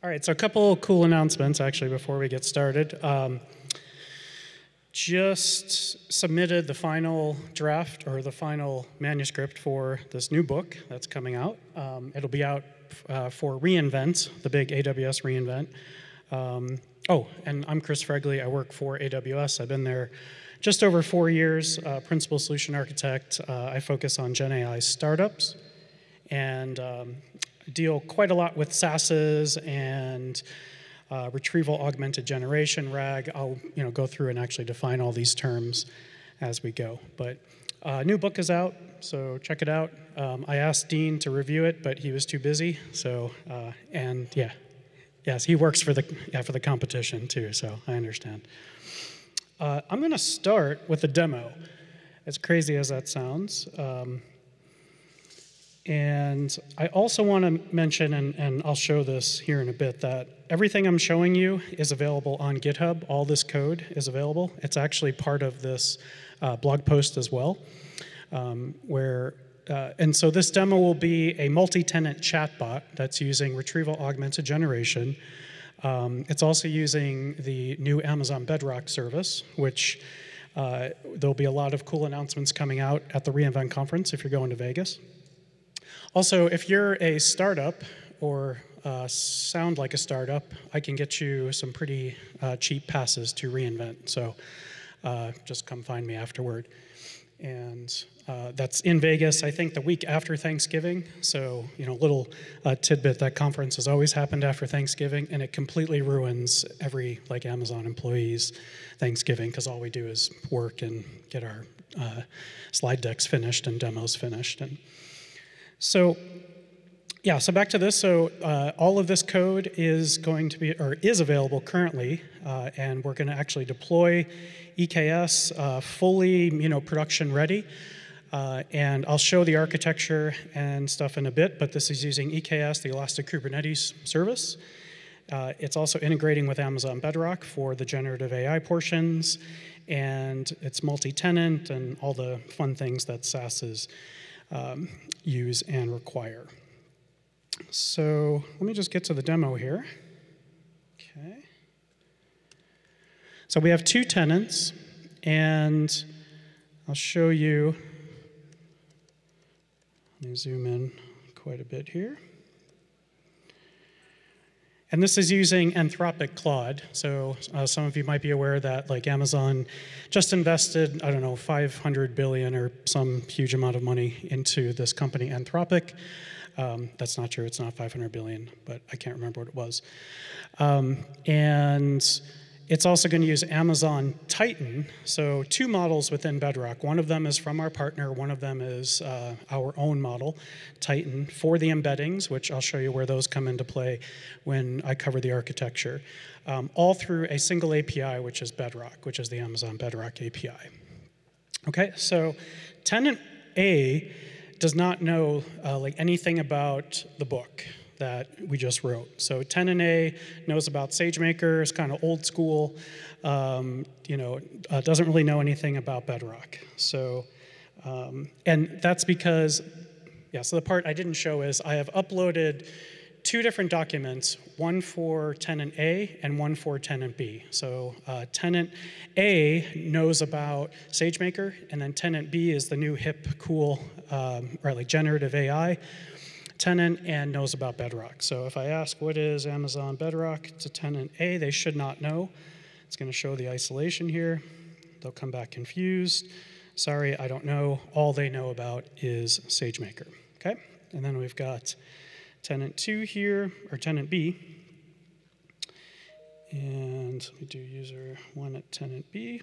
All right, so a couple cool announcements, actually, before we get started. Just submitted the final draft, or the final manuscript for this new book that's coming out. It'll be out for reInvent, the big AWS reInvent. Oh, and I'm Chris Fregly. I work for AWS. I've been there just over 4 years, principal solution architect. I focus on Gen AI startups and deal quite a lot with SaaSes and retrieval augmented generation, RAG. I'll go through and actually define all these terms as we go. But a new book is out, so check it out. I asked Dean to review it, but he was too busy. So yes, he works for the competition too. So I understand. I'm going to start with a demo, as crazy as that sounds. And I also want to mention, and I'll show this here in a bit, that everything I'm showing you is available on GitHub. All this code is available. It's actually part of this blog post as well. And so this demo will be a multi-tenant chatbot that's using retrieval augmented generation. It's also using the new Amazon Bedrock service, which there'll be a lot of cool announcements coming out at the reInvent conference if you're going to Vegas. Also, if you're a startup or sound like a startup, I can get you some pretty cheap passes to reInvent. So just come find me afterward. And that's in Vegas, I think, the week after Thanksgiving. So, little tidbit, that conference has always happened after Thanksgiving, and it completely ruins every Amazon employee's Thanksgiving, because all we do is work and get our slide decks finished and demos finished. And so back to this. So all of this code is going to be, or is available currently, and we're going to actually deploy EKS fully, production ready. And I'll show the architecture and stuff in a bit, but this is using EKS, the Elastic Kubernetes service. It's also integrating with Amazon Bedrock for the generative AI portions, and it's multi-tenant and all the fun things that SaaSes use and require. So let me just get to the demo here. Okay. So we have 2 tenants, and I'll show you. Let me zoom in quite a bit here. And this is using Anthropic Claude. So some of you might be aware that Amazon just invested, I don't know, $500 billion or some huge amount of money into this company, Anthropic. That's not true. It's not $500 billion, but I can't remember what it was. And it's also going to use Amazon Titan. So 2 models within Bedrock. One of them is from our partner. One of them is our own model, Titan, for the embeddings, which I'll show you where those come into play when I cover the architecture, all through a single API, which is Bedrock, which is the Amazon Bedrock API. Okay, so tenant A does not know anything about the book that we just wrote. So tenant A knows about SageMaker, is kind of old school, doesn't really know anything about Bedrock. So, and that's because, so the part I didn't show is I have uploaded 2 different documents, one for tenant A and one for tenant B. So tenant A knows about SageMaker, and then tenant B is the new hip, cool, generative AI tenant and knows about Bedrock. So if I ask what is Amazon Bedrock to tenant A, they should not know. It's going to show the isolation here. They'll come back confused. Sorry, I don't know. All they know about is SageMaker. Okay? And then we've got tenant 2 here, or tenant B. And let me do user 1 at tenant B.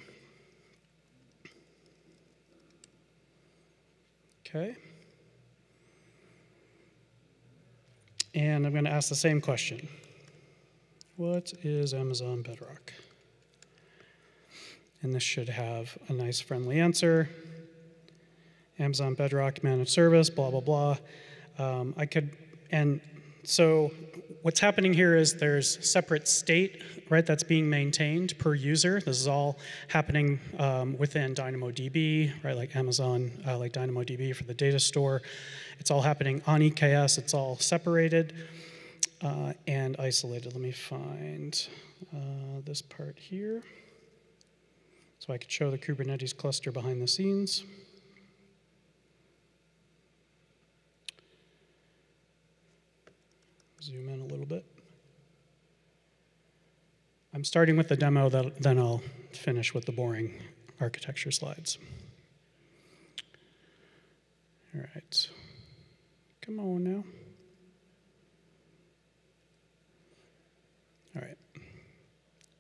Okay. And I'm going to ask the same question. What is Amazon Bedrock? And this should have a nice friendly answer. Amazon Bedrock managed service, blah, blah, blah. And so what's happening here is there's separate state, that's being maintained per user. This is all happening within DynamoDB, like Amazon, like DynamoDB for the data store. It's all happening on EKS. It's all separated. and isolated. Let me find this part here. So I could show the Kubernetes cluster behind the scenes. Zoom in a little bit. I'm starting with the demo, then I'll finish with the boring architecture slides. All right. Come on now. All right.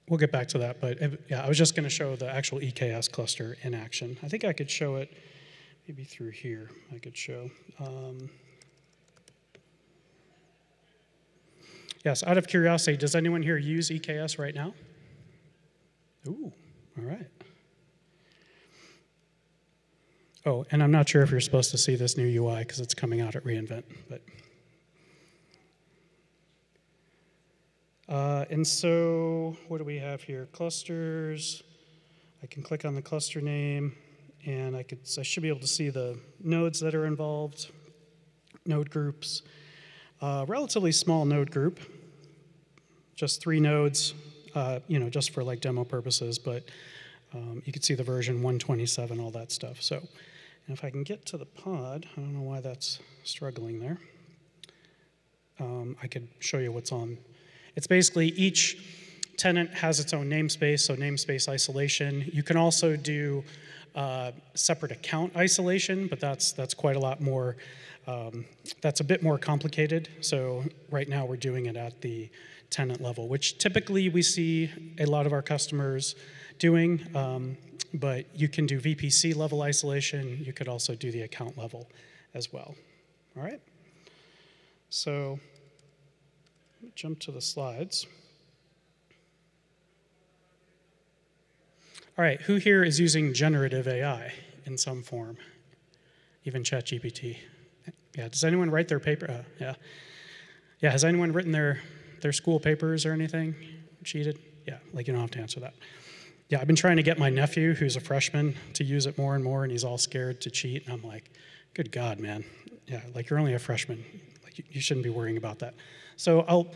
We'll get back to that, but yeah, I was just going to show the actual EKS cluster in action. I think I could show it maybe through here. I could show. Yes, out of curiosity, does anyone here use EKS right now? Ooh, all right. Oh, and I'm not sure if you're supposed to see this new UI because it's coming out at reInvent, but. And so what do we have here? Clusters. I can click on the cluster name, and I should be able to see the nodes that are involved, node groups. Relatively small node group, just 3 nodes, just for like demo purposes, but you can see the version 127, all that stuff. So, and if I can get to the pod, I don't know why that's struggling there. I could show you what's on. It's basically each tenant has its own namespace, so namespace isolation. You can also do separate account isolation, but that's quite a lot more. That's a bit more complicated. So right now we're doing it at the tenant level, which typically we see a lot of our customers doing. But you can do VPC level isolation. You could also do the account level as well. All right. So let me jump to the slides. All right, who here is using generative AI in some form? Even ChatGPT. Yeah, does anyone write their paper? Yeah. Yeah, has anyone written their school papers or anything? Cheated? Yeah, like you don't have to answer that. Yeah, I've been trying to get my nephew, who's a freshman, to use it more and more, and he's all scared to cheat. And I'm like, good God, man. Yeah, like you're only a freshman. Like you shouldn't be worrying about that. So I'll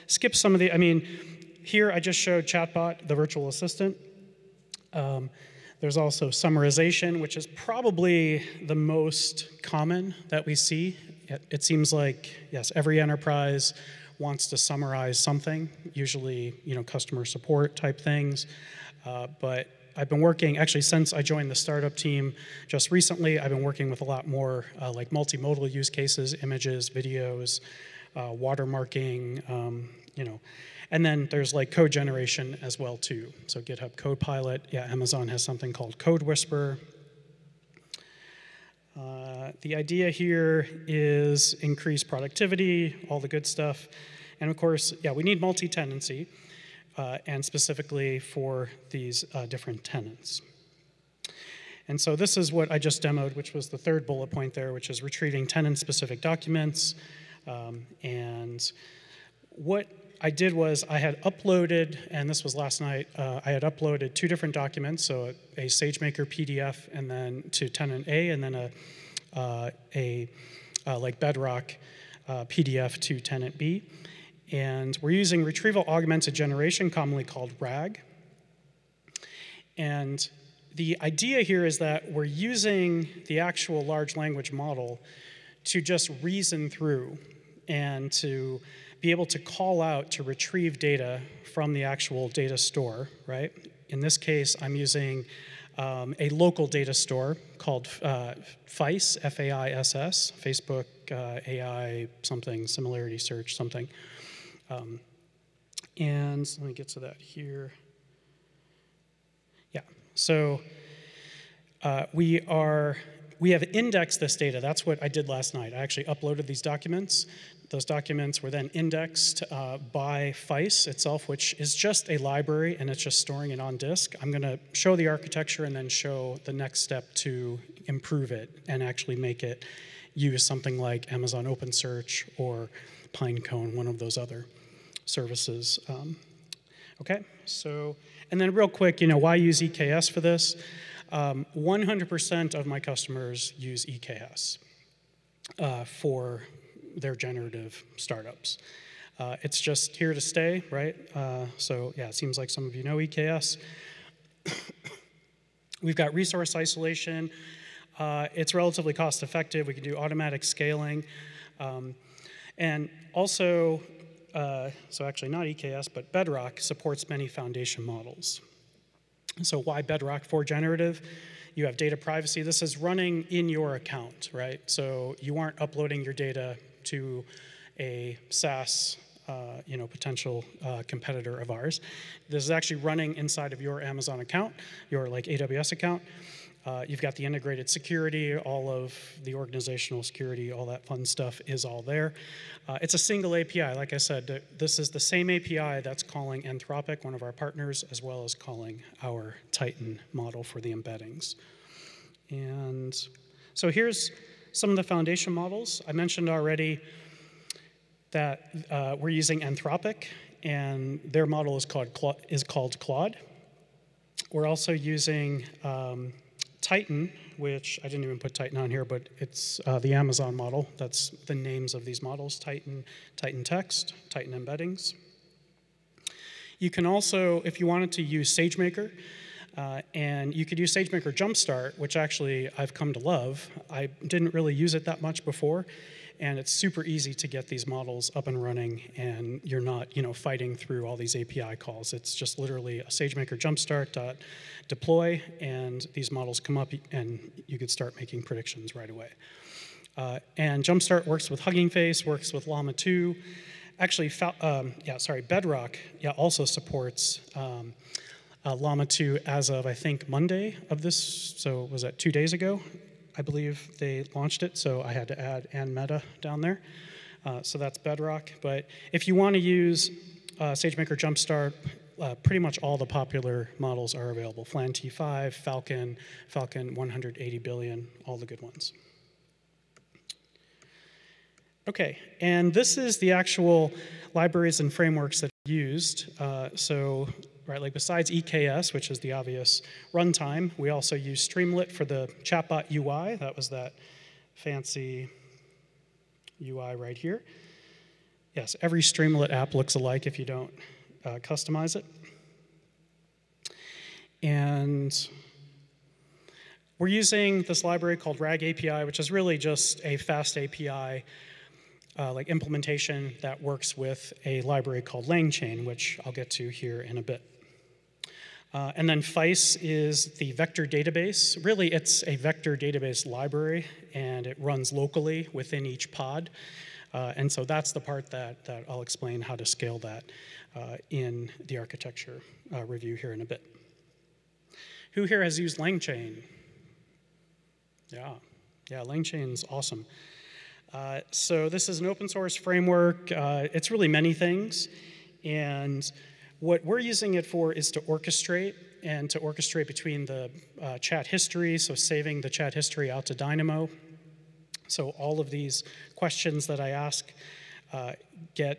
skip some of the, here I just showed Chatbot, the virtual assistant. There's also summarization, which is probably the most common that we see. It seems like, yes, every enterprise wants to summarize something, usually, customer support type things. But I've been working, actually, since I joined the startup team just recently, I've been working with a lot more like multimodal use cases, images, videos, watermarking, And then there's like code generation as well too. So GitHub Copilot, yeah, Amazon has something called Code Whisperer. The idea here is increase productivity, all the good stuff. And of course, yeah, we need multi-tenancy, and specifically for these different tenants. And so this is what I just demoed, which was the third bullet point there, which is retrieving tenant-specific documents. And what I did was I had uploaded, and this was last night, I had uploaded 2 different documents, so a SageMaker PDF and then to tenant A, and then a like Bedrock PDF to tenant B. And we're using retrieval augmented generation, commonly called RAG. And the idea here is that we're using the actual large language model to just reason through and to be able to call out to retrieve data from the actual data store, right? In this case, I'm using a local data store called FAISS, F-A-I-S-S, Facebook AI something, similarity search something. And let me get to that here. Yeah, so we have indexed this data. That's what I did last night. I actually uploaded these documents. Those documents were then indexed by FAISS itself, which is just a library, and it's just storing it on disk. I'm going to show the architecture and then show the next step to improve it and actually make it use something like Amazon OpenSearch or Pinecone, one of those other services. Okay, so, and then real quick, why use EKS for this? 100% of my customers use EKS for their generative startups. It's just here to stay, right? So yeah, it seems like some of you know EKS. We've got resource isolation. It's relatively cost effective. We can do automatic scaling. And also, so actually not EKS, but Bedrock supports many foundation models. So why Bedrock for generative? You have data privacy. This is running in your account, right? So you aren't uploading your data to a SaaS potential competitor of ours. This is actually running inside of your Amazon account, your like AWS account. You've got the integrated security, all of the organizational security, all that fun stuff is all there. It's a single API. Like I said, this is the same API that's calling Anthropic, one of our partners, as well as calling our Titan model for the embeddings. And so here's some of the foundation models. I mentioned already that we're using Anthropic, and their model is called Claude. We're also using Titan, which I didn't even put Titan on here, but it's the Amazon model. That's the names of these models: Titan, Titan Text, Titan Embeddings. You can also, if you wanted to use SageMaker, and you could use SageMaker Jumpstart, which actually I've come to love. I didn't really use it that much before, and it's super easy to get these models up and running, and you're not, fighting through all these API calls. It's just literally a SageMaker Jumpstart deploy, and these models come up, and you could start making predictions right away. And Jumpstart works with Hugging Face, works with Llama 2. Actually, Bedrock also supports Llama 2 as of, I think, Monday of this. So was that 2 days ago? I believe they launched it, so I had to add and Meta down there. So that's Bedrock. But if you want to use SageMaker Jumpstart, pretty much all the popular models are available. Flan T5, Falcon 180 billion, all the good ones. Okay, and this is the actual libraries and frameworks that are used. Like besides EKS, which is the obvious runtime, we also use Streamlit for the chatbot UI. That was that fancy UI right here. Yes, every Streamlit app looks alike if you don't customize it. And we're using this library called RAG API, which is really just a fast API like implementation that works with a library called LangChain, which I'll get to here in a bit. And then FICE is the vector database. Really, it's a vector database library, and it runs locally within each pod. And so that's the part that I'll explain how to scale that in the architecture review here in a bit. Who here has used LangChain? Yeah, LangChain's awesome. So this is an open source framework. It's really many things. And what we're using it for is to orchestrate, and to orchestrate between the chat history, so saving the chat history out to Dynamo. So all of these questions that I ask get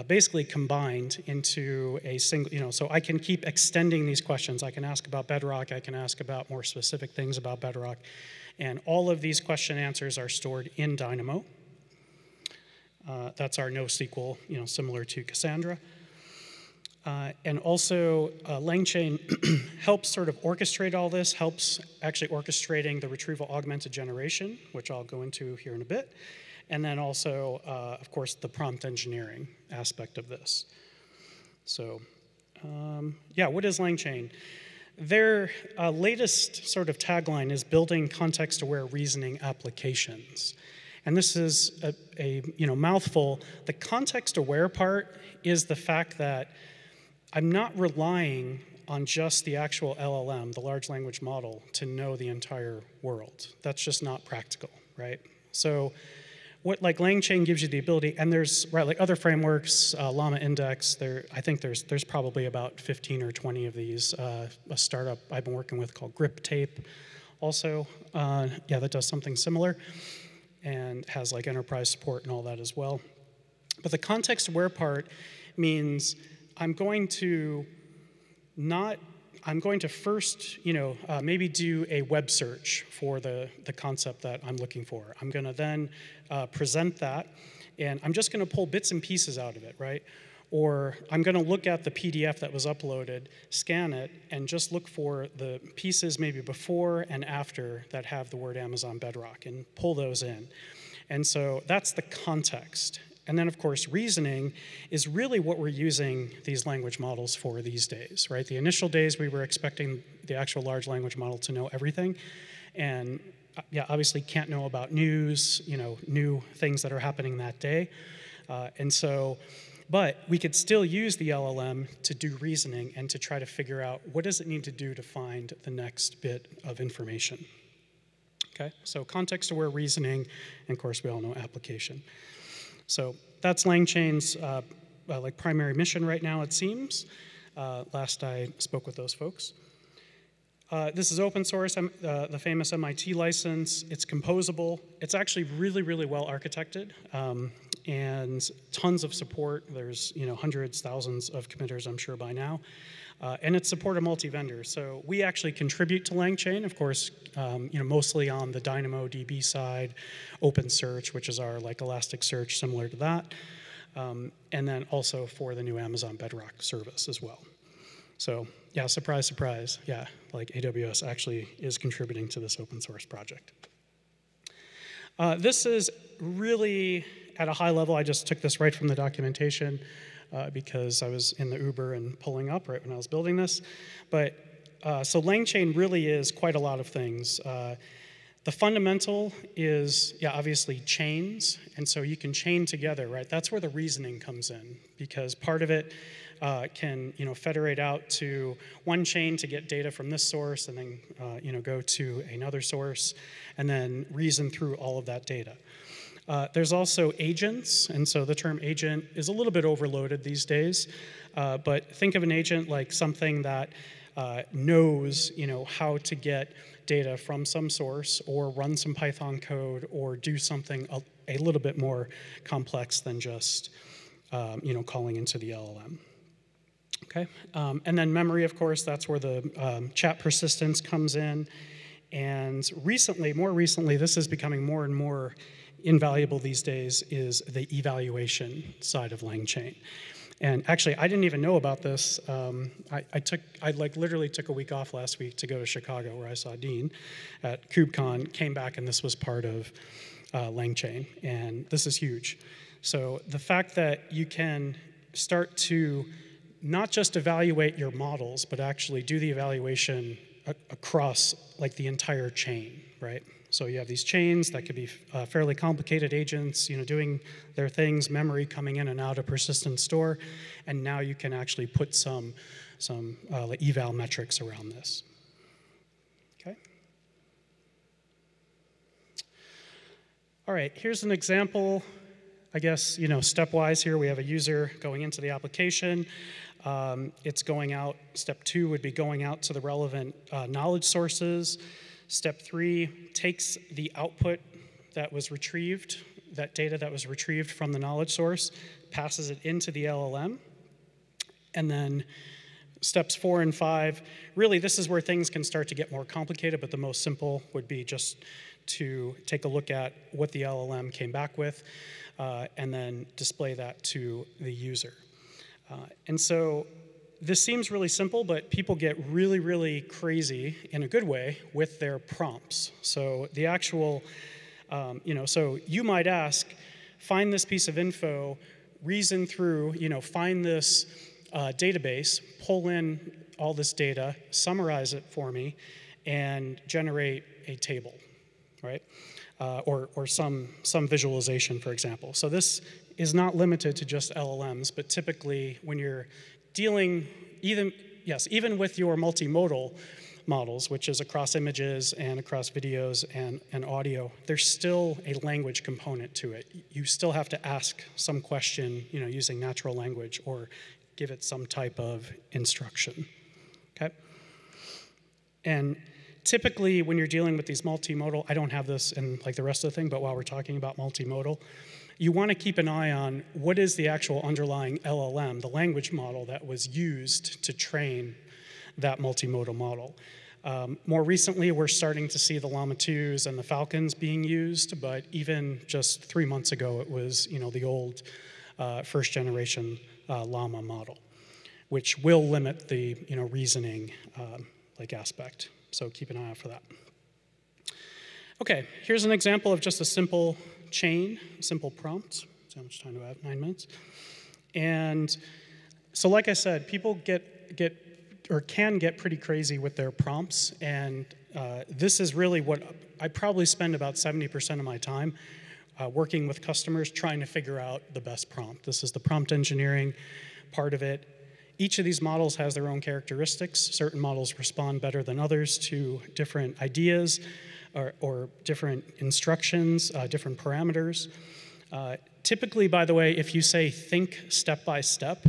basically combined into a single, so I can keep extending these questions. I can ask about Bedrock, I can ask about more specific things about Bedrock, and all of these question answers are stored in Dynamo. That's our NoSQL, similar to Cassandra. And also, LangChain helps sort of orchestrate all this, helps actually orchestrating the retrieval augmented generation, which I'll go into here in a bit. And then also, of course, the prompt engineering aspect of this. So, what is LangChain? Their latest sort of tagline is building context-aware reasoning applications. And this is a mouthful. The context-aware part is the fact that I'm not relying on just the actual LLM, the large language model, to know the entire world. That's just not practical, right? So what like LangChain gives you the ability, and there's like other frameworks, Llama Index, I think there's probably about 15 or 20 of these. A startup I've been working with called Grip Tape also, that does something similar and has like enterprise support and all that as well. But the context-aware part means I'm going to first, maybe do a web search for the concept that I'm looking for. I'm going to then present that, and I'm just going to pull bits and pieces out of it, right? Or I'm going to look at the PDF that was uploaded, scan it, and just look for the pieces maybe before and after that have the word Amazon Bedrock and pull those in. And so that's the context. And then, of course, reasoning is really what we're using these language models for these days, right? The initial days, we were expecting the actual large language model to know everything. And yeah, obviously can't know about news, new things that are happening that day. But we could still use the LLM to do reasoning and to try to figure out what does it need to do to find the next bit of information. Okay, so context-aware reasoning, and of course we all know application. So that's LangChain's primary mission right now, it seems. Last I spoke with those folks. This is open source, the famous MIT license. It's composable. It's actually really, really well architected, and tons of support. There's hundreds, thousands of committers, I'm sure by now. And it's supported multi-vendor. So we actually contribute to LangChain, of course, mostly on the DynamoDB side, OpenSearch, which is our Elasticsearch, similar to that, and then also for the new Amazon Bedrock service as well. So yeah, surprise, surprise. Yeah, AWS actually is contributing to this open source project. This is really at a high level. I just took this right from the documentation because I was in the Uber and pulling up right when I was building this. But so LangChain really is quite a lot of things. The fundamental is, yeah, obviously chains. And so you can chain together, right? That's where the reasoning comes in, because part of it can federate out to one chain to get data from this source and then go to another source and then reason through all of that data. There's also agents, and so the term agent is a little bit overloaded these days, but think of an agent like something that knows how to get data from some source or run some Python code or do something a little bit more complex than just calling into the LLM. Okay, and then memory, of course, that's where the chat persistence comes in. And more recently, this is becoming more and more invaluable these days, is the evaluation side of LangChain. And actually, I didn't even know about this. I literally took a week off last week to go to Chicago, where I saw Dean at KubeCon, came back, and this was part of LangChain. And this is huge. So the fact that you can start to not just evaluate your models, but actually do the evaluation across the entire chain, right? So you have these chains that could be fairly complicated agents, doing their things, memory coming in and out of persistent store, and now you can actually put some eval metrics around this. Okay. All right, here's an example. I guess stepwise here, we have a user going into the application. It's going out. Step 2 would be going out to the relevant knowledge sources. Step 3 takes the output that was retrieved, that data that was retrieved from the knowledge source, passes it into the LLM. And then steps 4 and 5, really this is where things can start to get more complicated, but the most simple would be just to take a look at what the LLM came back with and then display that to the user. And so this seems really simple, but people get really, really crazy in a good way with their prompts. So the actual, so you might ask, find this piece of info, reason through, find this database, pull in all this data, summarize it for me, and generate a table, right? Or some visualization, for example. So this is not limited to just LLMs, but typically when you're dealing, even with your multimodal models, which is across images and across videos and audio, there's still a language component to it. You still have to ask some question, using natural language or give it some type of instruction, okay? And typically when you're dealing with these multimodal, I don't have this in the rest of the thing, but while we're talking about multimodal, you want to keep an eye on what is the actual underlying LLM, the language model that was used to train that multimodal model. More recently, we're starting to see the Llama 2s and the Falcons being used, but even just 3 months ago, it was the old first generation Llama model, which will limit the reasoning aspect. So keep an eye out for that. Okay, here's an example of just a simple chain, simple prompt. So how much time do I have? 9 minutes. And so like I said, people can get pretty crazy with their prompts, and this is really what I probably spend about 70% of my time working with customers trying to figure out the best prompt. This is the prompt engineering part of it. Each of these models has their own characteristics. Certain models respond better than others to different ideas or different instructions, different parameters. Typically, by the way, if you say think step by step,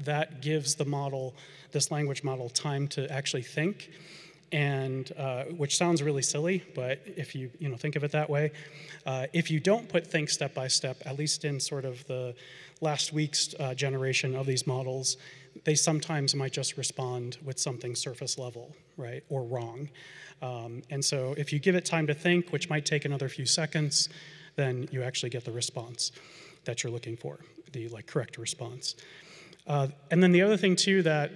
that gives the model, this language model, time to actually think, and which sounds really silly, but if you think of it that way, if you don't put think step by step, at least in sort of the last week's generation of these models, they sometimes might just respond with something surface level, right, or wrong. And so if you give it time to think, which might take another few seconds, then you actually get the response that you're looking for, the correct response. And then the other thing too that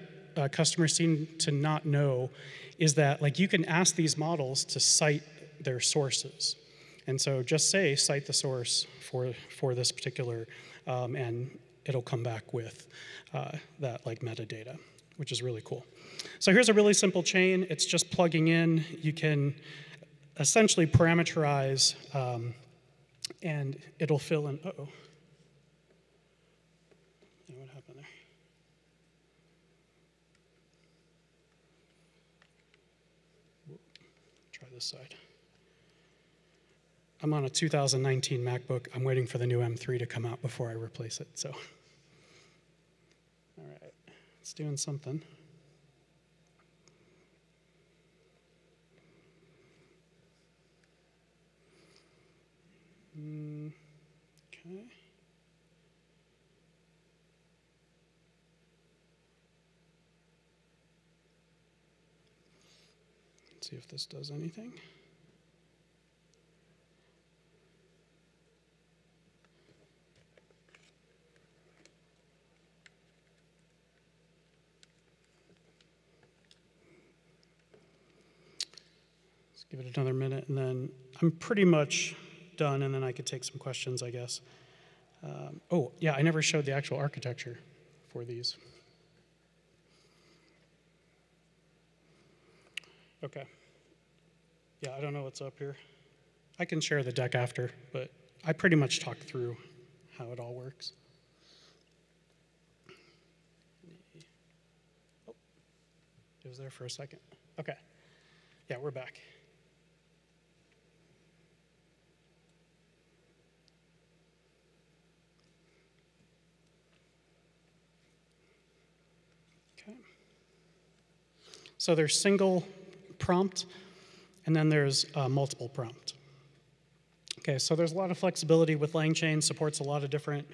customers seem to not know is that you can ask these models to cite their sources. And so just say cite the source for this particular, and it'll come back with that metadata, which is really cool. So here's a really simple chain. It's just plugging in. You can essentially parameterize, and it'll fill in. Uh-oh. What happened there? Try this side. I'm on a 2019 MacBook. I'm waiting for the new M3 to come out before I replace it. So, all right, it's doing something. Okay. Let's see if this does anything. Let's give it another minute, and then I'm pretty much done, and then I could take some questions, I guess. Oh, yeah, I never showed the actual architecture for these. Okay. Yeah, I don't know what's up here. I can share the deck after, but I pretty much talked through how it all works. Oh, it was there for a second. Okay. Yeah, we're back. Okay. So there's single prompt, and then there's multiple prompt. Okay, so there's a lot of flexibility with LangChain, supports a lot of different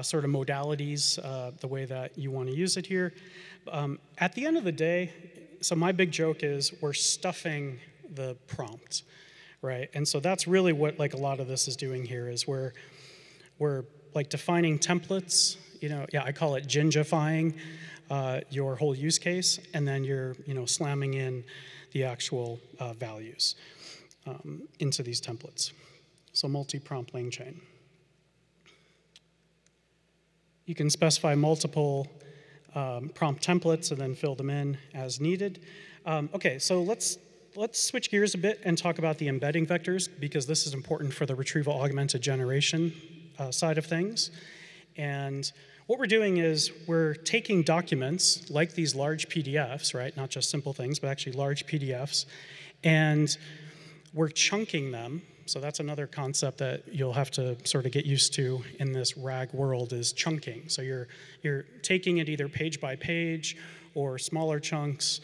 sort of modalities, the way that you want to use it here. At the end of the day, so my big joke is we're stuffing the prompt, right? And so that's really what a lot of this is doing here is we're defining templates. Yeah, I call it gingifying your whole use case, and then you're slamming in the actual values into these templates. So multi-prompt LangChain. You can specify multiple prompt templates and then fill them in as needed. Okay, so let's switch gears a bit and talk about the embedding vectors, because this is important for the retrieval augmented generation side of things. And what we're doing is we're taking documents like these large PDFs, right? Not just simple things, but actually large PDFs, and we're chunking them. So that's another concept that you'll have to sort of get used to in this RAG world is chunking. So you're taking it either page by page or smaller chunks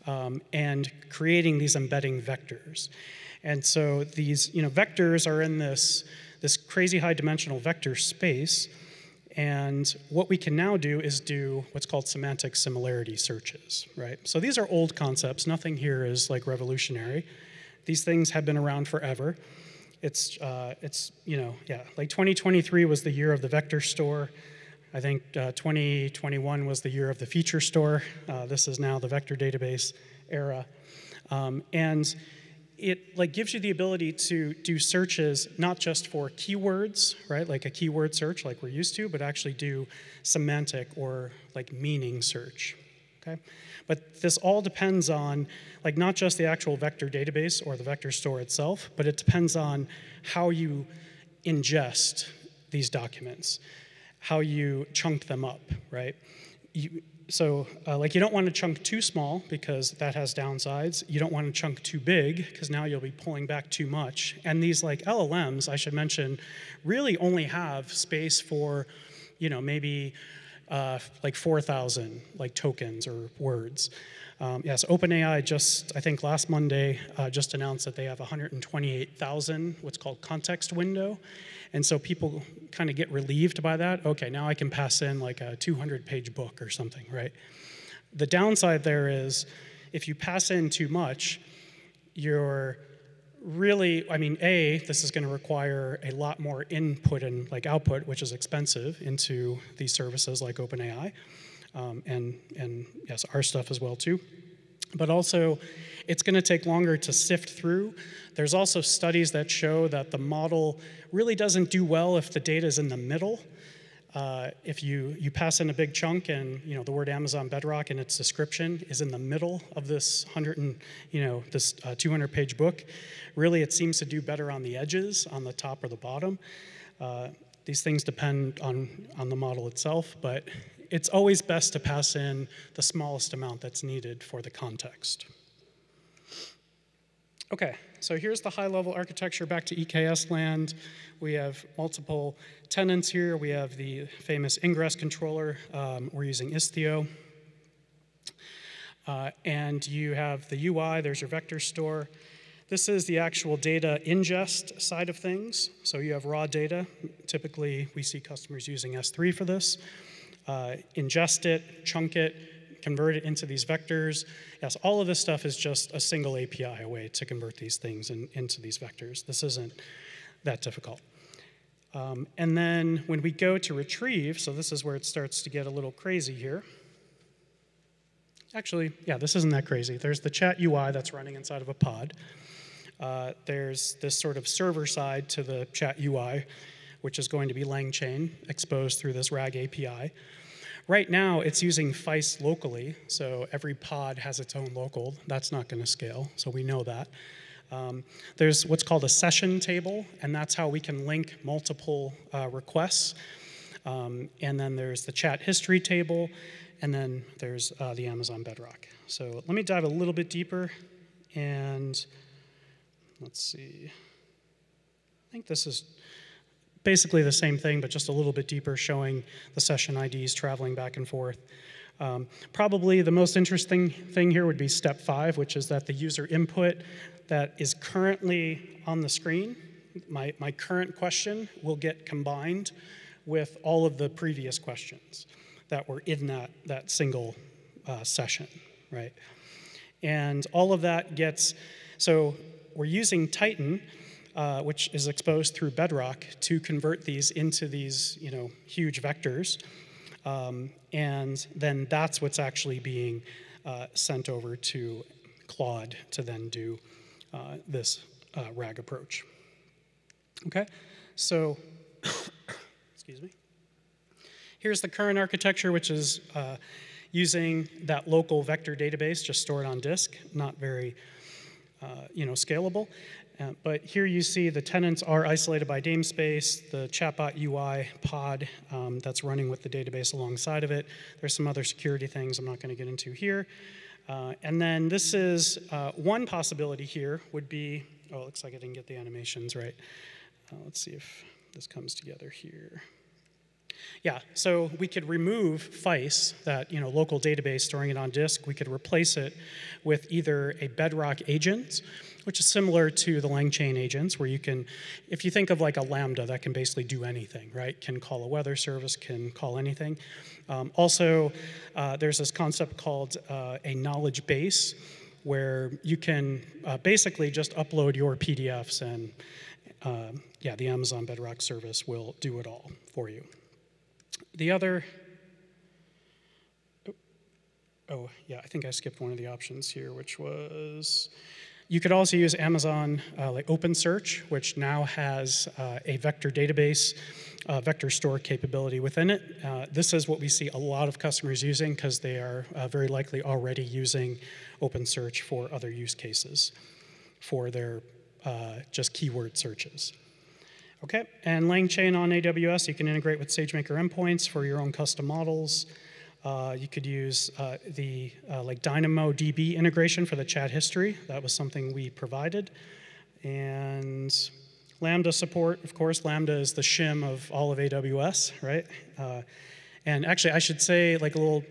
and creating these embedding vectors. And so these vectors are in this crazy high dimensional vector space. And what we can now do is do what's called semantic similarity searches, right? So these are old concepts. Nothing here is like revolutionary. These things have been around forever. It's like 2023 was the year of the vector store. I think 2021 was the year of the feature store. This is now the vector database era. And it gives you the ability to do searches not just for keywords, right, like a keyword search like we're used to, but actually do semantic or meaning search, okay? But this all depends on not just the actual vector database or the vector store itself, but it depends on how you ingest these documents, how you chunk them up, right? So you don't want to chunk too small because that has downsides. You don't want to chunk too big because now you'll be pulling back too much. And these LLMs, I should mention, really only have space for, maybe 4,000 tokens or words. Yes, OpenAI just, I think last Monday, just announced that they have 128,000 what's called context window. And so people kind of get relieved by that. Okay, now I can pass in a 200-page book or something, right? The downside there is if you pass in too much, you're really, this is going to require a lot more input and output, which is expensive, into these services like OpenAI, and yes, our stuff as well too. But also, it's going to take longer to sift through. There's also studies that show that the model really doesn't do well if the data is in the middle. If you pass in a big chunk and the word Amazon Bedrock in its description is in the middle of this 200-page book, really it seems to do better on the edges, on the top or the bottom. These things depend on the model itself, but it's always best to pass in the smallest amount that's needed for the context. Okay, so here's the high-level architecture back to EKS land. We have multiple tenants here. We have the famous ingress controller. We're using Istio. And you have the UI. There's your vector store. This is the actual data ingest side of things. So you have raw data. Typically, we see customers using S3 for this. Ingest it, chunk it, convert it into these vectors. Yes, all of this stuff is just a single API way to convert these things into these vectors. This isn't that difficult. And then when we go to retrieve, so this is where it starts to get a little crazy here. Actually, yeah, this isn't that crazy. There's the chat UI that's running inside of a pod. There's this sort of server side to the chat UI, which is going to be LangChain exposed through this RAG API. Right now, it's using FICE locally, so every pod has its own local. That's not going to scale, so we know that. There's what's called a session table, and that's how we can link multiple requests. And then there's the chat history table, and then there's the Amazon Bedrock. So let me dive a little bit deeper, and let's see. I think this is basically the same thing, but just a little bit deeper, showing the session IDs traveling back and forth. Probably the most interesting thing here would be step 5, which is that the user input that is currently on the screen, my current question, will get combined with all of the previous questions that were in that single session, right? And all of that gets, so we're using Titan, which is exposed through Bedrock, to convert these into these huge vectors. And then that's what's actually being sent over to Claude to then do this RAG approach. Okay, so, excuse me. Here's the current architecture, which is using that local vector database, just stored on disk, not very scalable. But here you see the tenants are isolated by namespace, the chatbot UI pod that's running with the database alongside of it. There's some other security things I'm not going to get into here. And then this is one possibility here would be, oh, it looks like I didn't get the animations right. Let's see if this comes together here. Yeah, so we could remove FICE, that local database storing it on disk. We could replace it with either a Bedrock agent, which is similar to the LangChain agents, where you can, if you think of like a Lambda that can basically do anything, right? Can call a weather service, can call anything. Also, there's this concept called a knowledge base, where you can basically just upload your PDFs and yeah, the Amazon Bedrock service will do it all for you. The other, oh yeah, I think I skipped one of the options here, which was, you could also use Amazon like OpenSearch, which now has a vector database, vector store capability within it. This is what we see a lot of customers using because they are very likely already using OpenSearch for other use cases for their just keyword searches. Okay, and LangChain on AWS, you can integrate with SageMaker endpoints for your own custom models. You could use the like DynamoDB integration for the chat history. That was something we provided. And Lambda support, of course. Lambda is the shim of all of AWS, right? And actually, I should say, like a little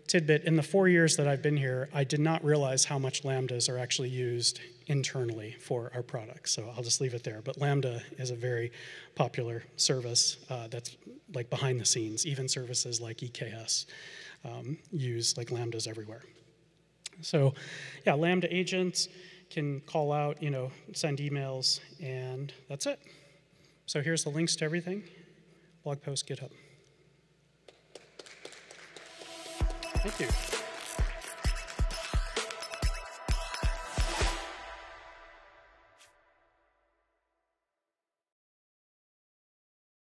tidbit, in the 4 years that I've been here, I did not realize how much Lambdas are actually used internally for our products. So I'll just leave it there. But Lambda is a very popular service that's like behind the scenes. Even services like EKS use like Lambdas everywhere. So yeah, Lambda agents can call out, send emails, and that's it. So here's the links to everything. Blog post, GitHub. Thank you.